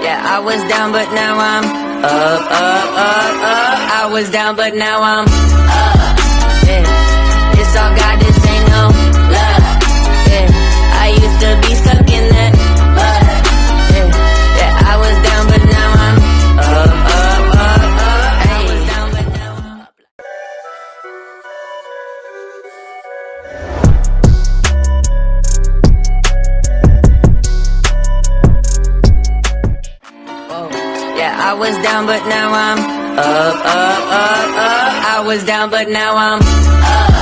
Yeah, I was down, but now I'm up, up, up, up. I was down, but now I'm up. Yeah, it's all God, this ain't no love. Yeah, I used to be stuck in that mud. Yeah, yeah, I was down, but now I'm up, up, up, up. I was down, but now I'm up. Yeah, I was down, but now I'm up, up, up, up. I was down, but now I'm up.